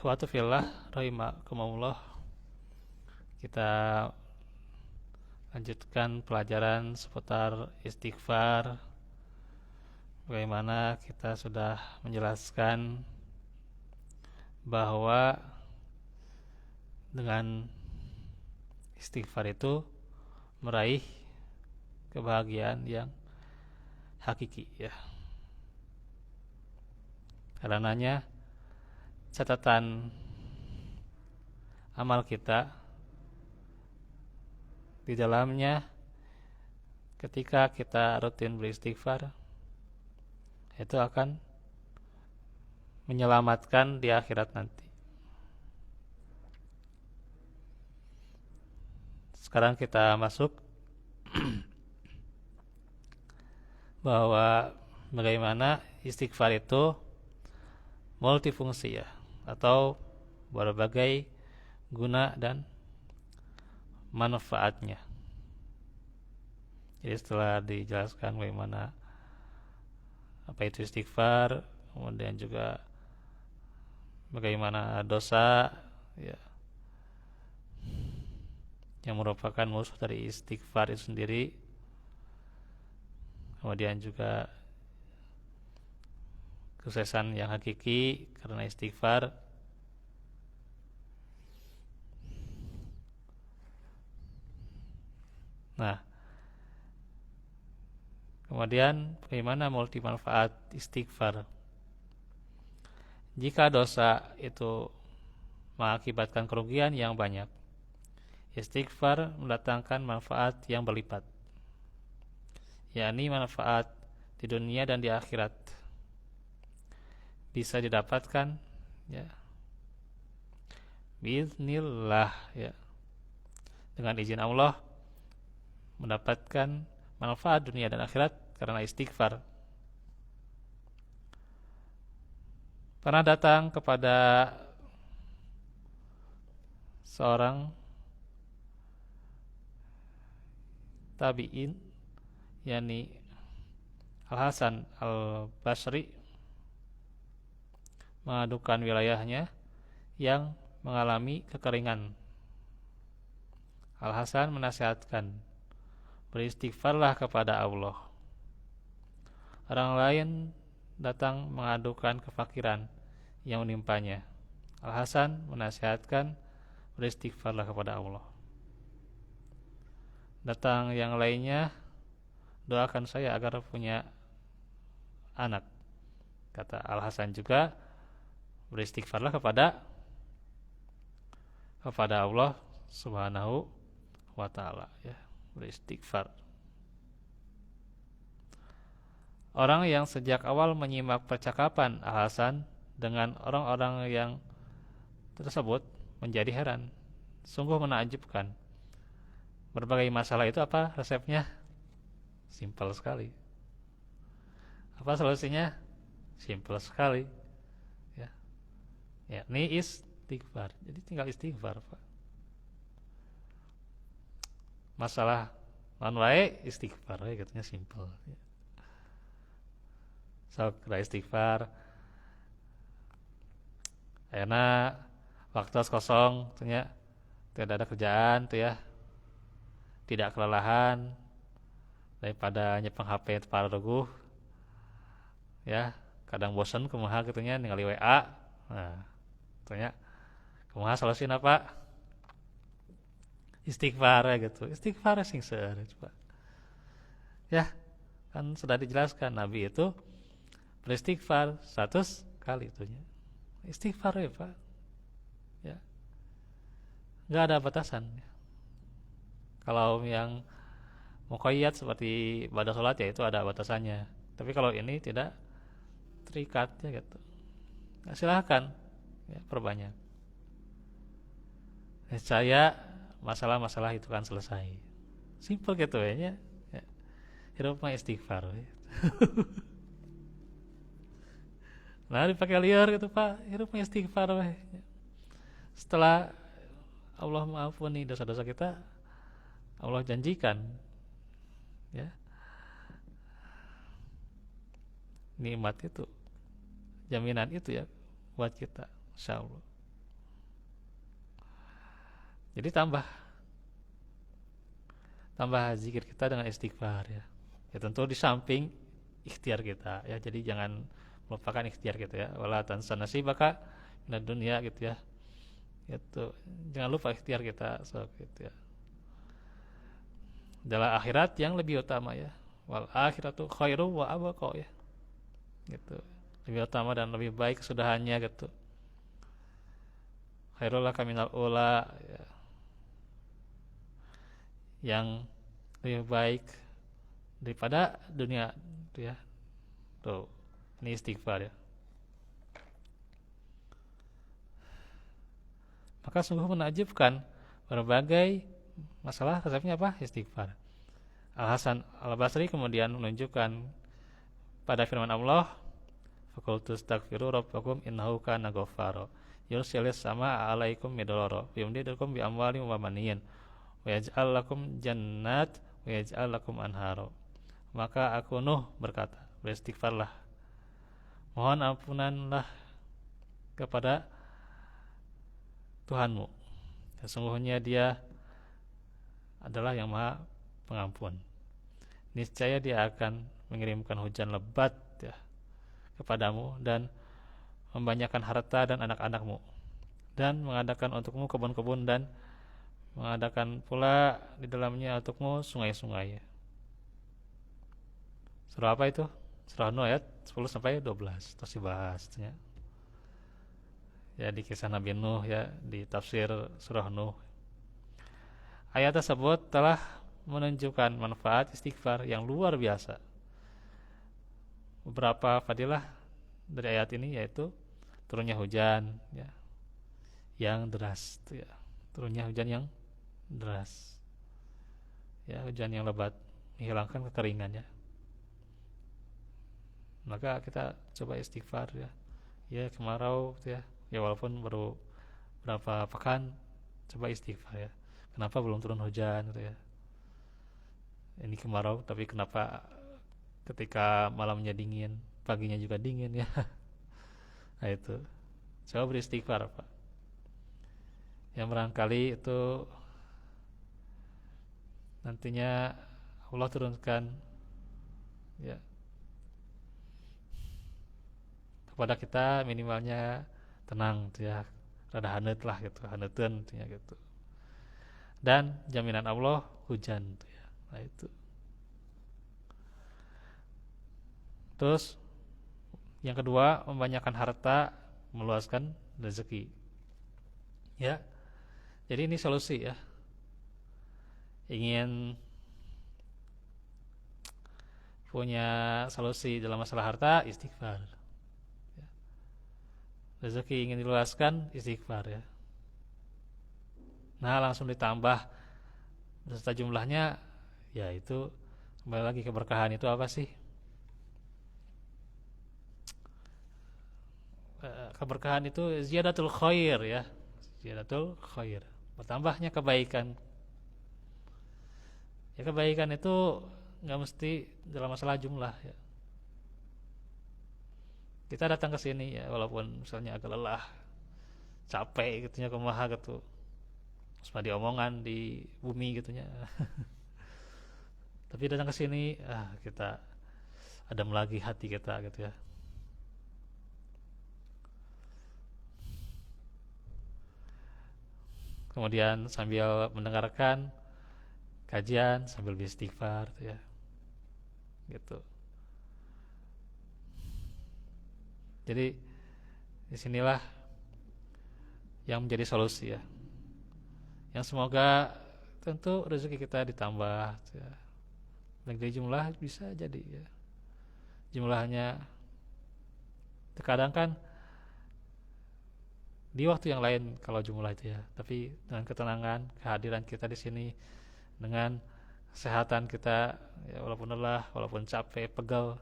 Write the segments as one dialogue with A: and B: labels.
A: Ikhwatu fillah rahimakumullah, kita lanjutkan pelajaran seputar istighfar. Bagaimana kita sudah menjelaskan bahwa dengan istighfar itu meraih kebahagiaan yang hakiki, ya. Karenanya catatan amal kita di dalamnya ketika kita rutin beristighfar itu akan menyelamatkan di akhirat nanti. Sekarang kita masuk bahwa bagaimana istighfar itu multifungsi, ya, atau berbagai guna dan manfaatnya. Jadi setelah dijelaskan bagaimana apa itu istighfar, kemudian juga bagaimana dosa, ya, yang merupakan musuh dari istighfar itu sendiri, kemudian juga kesuksesan yang hakiki karena istighfar. Nah, kemudian bagaimana multi manfaat istighfar? Jika dosa itu mengakibatkan kerugian yang banyak, istighfar mendatangkan manfaat yang berlipat, yakni manfaat di dunia dan di akhirat bisa didapatkan, ya, biiznillah, ya, dengan izin Allah mendapatkan manfaat dunia dan akhirat karena istighfar. Pernah datang kepada seorang tabi'in, yakni Al-Hasan Al-Basri, mengadukan wilayahnya yang mengalami kekeringan. Al-Hasan menasihatkan, beristighfarlah kepada Allah. Orang lain datang mengadukan kefakiran yang menimpanya. Al-Hasan menasihatkan, beristighfarlah kepada Allah. Datang yang lainnya, doakan saya agar punya anak. Kata Al-Hasan juga, beristighfarlah kepada Allah Subhanahu wa ta'ala, ya, beristighfar. Orang yang sejak awal menyimak percakapan Al-Hasan dengan orang-orang yang tersebut menjadi heran. Sungguh menakjubkan. Berbagai masalah itu apa resepnya? Simpel sekali. Apa solusinya? Simpel sekali. Ya, ini istighfar. Jadi tinggal istighfar, Pak. Masalah non wae istighfar, katanya simpel. So, kita istighfar. Karena waktu kosong, ternyata tidak ada kerjaan, tuh, ya, tidak kelelahan, daripada nyepeng HP para ruguh, ya, kadang bosan kumaha katanya ningali WA. Nah, tanya kumaha solusinya apa? Istighfar, gitu. Istighfar sing seueur, coba. Ya, kan sudah dijelaskan Nabi itu beristighfar 100 kali itunya. Istighfar, ya, Pak. Ya. Enggak ada batasan. Kalau yang muqayyad seperti pada sholat, ya, itu ada batasannya. Tapi kalau ini tidak terikat, ya, gitu. Nah, silahkan, ya, perbanyak. Saya masalah-masalah itu kan selesai. Simple gitu, ya. Hidup mah istighfar, ya. Nah, dipakai liar gitu, Pak. Hidup mah istighfar, ya. Setelah Allah mengampuni dosa-dosa kita, Allah janjikan, ya, nikmat itu, jaminan itu, ya, buat kita, insyaallah. Jadi tambah zikir kita dengan istighfar ya. Ya tentu di samping ikhtiar kita ya. Jadi jangan melupakan ikhtiar kita ya. Wala tansa nasibaka minad dunya gitu ya. Itu jangan lupa ikhtiar kita gitu ya. Adalah akhirat yang lebih utama ya. Wal akhiratu khairu wa abqa ya. Gitu. Lebih utama dan lebih baik kesudahannya gitu. Khairul laka minal ula ya. Yang lebih baik daripada dunia itu ya. Tuh, ini istighfar ya. Maka sungguh menakjubkan berbagai masalah resepnya apa? Istighfar. Al-Hasan Al-Basri kemudian menunjukkan pada firman Allah, faqultu astaghfiru rabbakum innahu kana ghaffara yursilis sama alaikum midrara yumdidukum bi amwalin wa banin wa yaj'al lakum jannat wa yaj'al lakum anhara. Maka aku Nuh berkata, beristighfarlah, mohon ampunanlah kepada Tuhanmu, sesungguhnya Dia adalah yang Maha Pengampun. Niscaya Dia akan mengirimkan hujan lebat ya kepadamu dan membanyakkan harta dan anak-anakmu, dan mengadakan untukmu kebun-kebun, dan mengadakan pula di dalamnya untukmu sungai-sungai. Surah apa itu? Surah Nuh ayat 10 sampai 12 terus dibahas ya. Ya di kisah Nabi Nuh ya, di tafsir surah Nuh. Ayat tersebut telah menunjukkan manfaat istighfar yang luar biasa. Beberapa fadilah dari ayat ini yaitu turunnya hujan ya, yang deras ya. Turunnya hujan yang deras ya, hujan yang lebat menghilangkan kekeringan ya. Maka kita coba istighfar ya. Ya kemarau ya, ya walaupun baru berapa pekan, coba istighfar ya. Kenapa belum turun hujan gitu ya. Ini kemarau tapi kenapa ketika malamnya dingin, paginya juga dingin ya. Nah itu, coba beristighfar Pak. Yang barangkali itu nantinya Allah turunkan ya kepada kita minimalnya tenang gitu ya, rada haneut lah gitu, haneuteun gitu ya gitu. Dan jaminan Allah hujan gitu ya. Nah itu. Terus yang kedua, membanyakkan harta, meluaskan rezeki. Ya. Jadi ini solusi ya. Ingin punya solusi dalam masalah harta, istighfar. Ya. Rezeki ingin diluaskan, istighfar ya. Nah langsung ditambah beserta jumlahnya, ya itu kembali lagi keberkahan itu apa sih? Keberkahan itu ziyadatul khair ya, ziyadatul khair, bertambahnya kebaikan. Ya kebaikan itu nggak mesti dalam masalah jumlah ya. Kita datang ke sini ya, walaupun misalnya agak lelah, capek gitunya, kumaha gitu, terus diomongan di bumi gitunya. Tapi datang ke sini, kita adem lagi hati kita gitu ya. Kemudian sambil mendengarkan kajian sambil beristighfar ya. Gitu. Jadi disinilah yang menjadi solusi ya. Yang semoga tentu rezeki kita ditambah ya. Dan dari jumlah bisa jadi ya. Jumlahnya terkadang kan di waktu yang lain kalau jumlah itu ya, tapi dengan ketenangan, kehadiran kita di sini, dengan kesehatan kita ya, walaupun lelah, walaupun capek, pegal,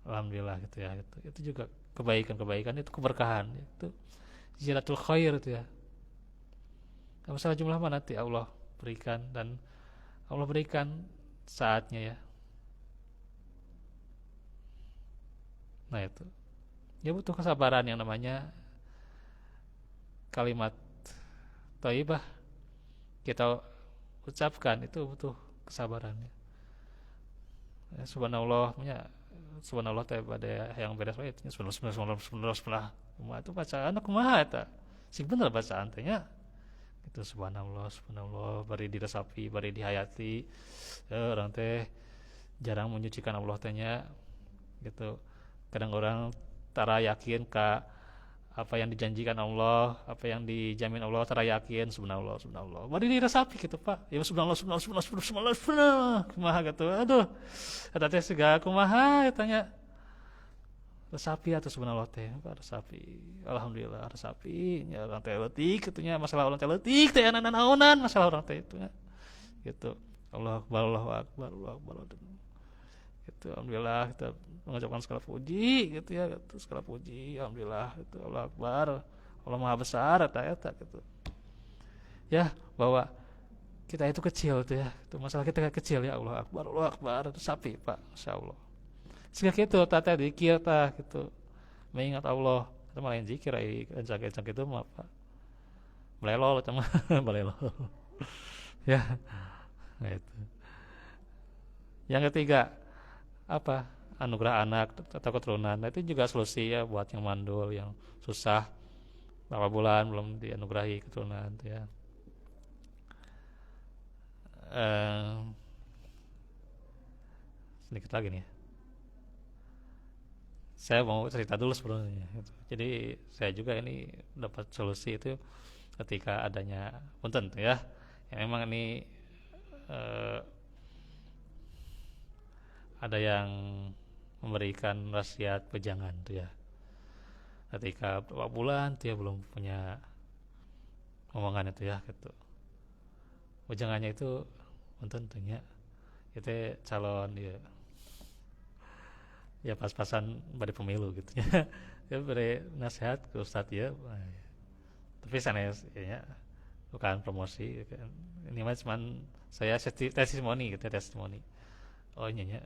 A: alhamdulillah gitu ya, gitu. Itu juga kebaikan, itu keberkahan, itu ziyadatul khair itu ya. Nah, masalah jumlah mana nanti Allah berikan, dan Allah berikan saatnya ya. Nah itu, ya butuh kesabaran yang namanya kalimat thayyibah kita ucapkan itu butuh kesabarannya. Ya, subhanallah, subhanallah teh pada yang beres wae subhanallah kumaha itu bacaan kumaha eta sing bener bacaan teh nya itu subhanallah bari diresapi bari dihayati. Orang teh jarang menyucikan Allah teh nya gitu. Kadang orang tara yakin ka apa yang dijanjikan Allah, apa yang dijamin Allah, tara yakin subhanallah bari diresapi gitu Pak. Ya subhanallah kumaha gitu. Aduh eta teh segala kumaha tanya resapi atau subhanallah teh Pak resapi. Alhamdulillah resapi nya orang teh leutik kitu nya masalah orang teh leutik teh naonan masalah orang teh itu nya gitu. Allahu akbar gitu. Alhamdulillah kita mengucapkan segala puji gitu ya gitu. Segala puji alhamdulillah itu Allah akbar Allah maha besar eta gitu ya, bahwa kita itu kecil tuh ya, itu masalah kita kecil ya. Allah akbar itu sapi Pak, insyaallah sehingga gitu tata dikir tah gitu mengingat Allah itu malah yang zikir encak itu mah Pak melelol sama melelol ya. Nah, itu yang ketiga apa, anugerah anak atau keturunan. Nah, itu juga solusi ya buat yang mandul, yang susah berapa bulan belum dianugerahi keturunan ya. Sedikit lagi nih ya. Saya mau cerita dulu sebelumnya gitu. Jadi saya juga ini dapat solusi itu ketika adanya punten ya. Yang memang ini ada yang memberikan wasiat pejangan tuh ya. Ketika beberapa bulan dia belum punya omongan itu ya gitu. Pejangannya itu tentunya itu calon ya pas-pasan pada pemilu gitu ya. Dia beri nasihat ke Ustadz ya. Tapi sanes ya bukan promosi kan. Ini mah cuman saya testimoni gitu, testimoni. Oh iya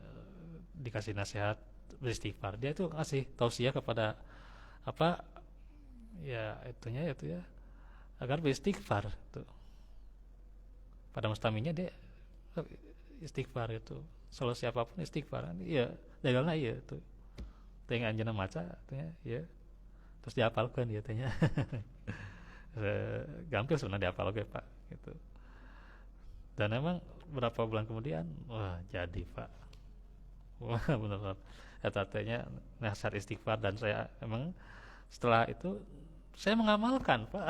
A: dikasih nasihat beristighfar. Dia tuh ngasih tausiah kepada apa ya itu ya agar beristighfar tuh. Pada mustaminya dia istighfar itu. Solusi apapun istighfar. Iya, dagalna iya tuh. Teu anjeunna maca tanya ya. Terus dihafalkeun ieu teh nya. Gampil sebenarnya dihafal ge Pak gitu. Dan emang berapa bulan kemudian wah jadi Pak. Wah benar-benar eta teh nya nasihat istighfar dan saya emang setelah itu saya mengamalkan Pak.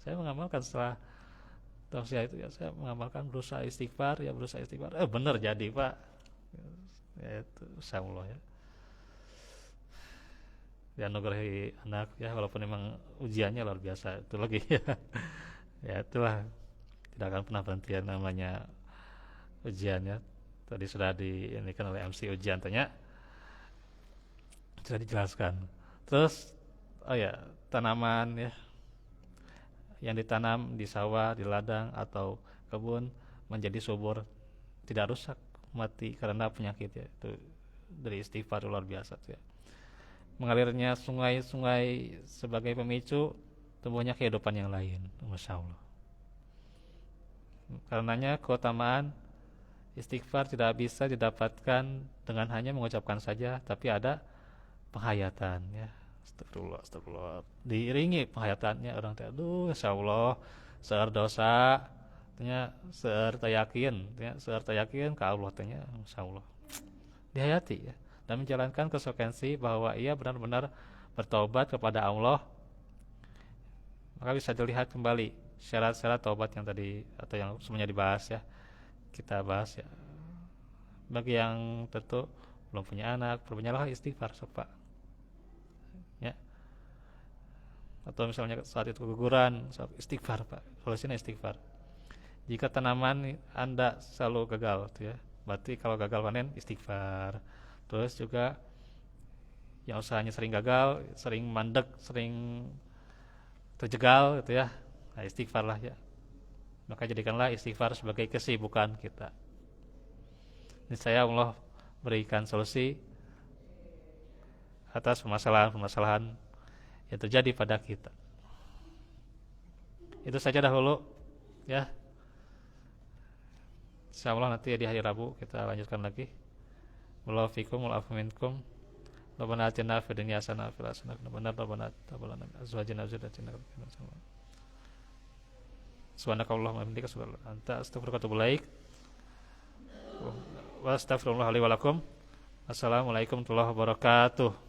A: Saya mengamalkan setelah tausiah itu ya, saya mengamalkan berusaha istighfar. Bener jadi Pak ya, itu insyaallah ya dianugerahi anak ya, walaupun memang ujiannya luar biasa itu lagi ya. Ya itulah tidak akan pernah berhenti ya, namanya ujiannya. Tadi sudah diinikan oleh MC ujian tanya sudah dijelaskan. Terus oh ya tanaman ya yang ditanam di sawah, di ladang atau kebun menjadi subur, tidak rusak, mati karena penyakit ya. Itu dari istighfar luar biasa tuh ya. Mengalirnya sungai-sungai sebagai pemicu tumbuhnya kehidupan yang lain. Masya Allah. Karenanya keutamaan istighfar tidak bisa didapatkan dengan hanya mengucapkan saja, tapi ada penghayatan ya. Astagfirullah. Diiringi penghayatannya orang teh, aduh insyaallah seueur dosa tanya seueur teh yakin ka Allah teh nya insyaallah. Dihayati ya dan menjalankan konsekuensi bahwa ia benar-benar bertobat kepada Allah. Maka bisa dilihat kembali syarat-syarat taubat yang tadi atau yang semuanya dibahas ya. Kita bahas ya. Bagi yang tentu belum punya anak, perbanyaklah istighfar Pak. Ya. Atau misalnya saat itu keguguran, istighfar Pak. Solusinya istighfar. Jika tanaman Anda selalu gagal tuh ya. Berarti kalau gagal panen istighfar. Terus juga yang usahanya sering gagal, sering mandek, sering terjegal gitu ya. Nah, istighfar lah ya. Maka jadikanlah istighfar sebagai kesibukan kita. Niscaya Allah berikan solusi atas permasalahan-permasalahan yang terjadi pada kita. Itu saja dahulu ya Insyaallah nanti di hari Rabu kita lanjutkan lagi. Wallahu fikum wal afu minkum. Rabbana atina fid dunya hasanah wa fil akhirati hasanah wa qina azwajana zurriyyatina subhanakallahumma wa bihamdika asyhadu an la ilaha illa anta astaghfiruka wa atubu ilaik. Wa astaghfirullah li wa lakum. Assalamualaikum warahmatullahi wabarakatuh.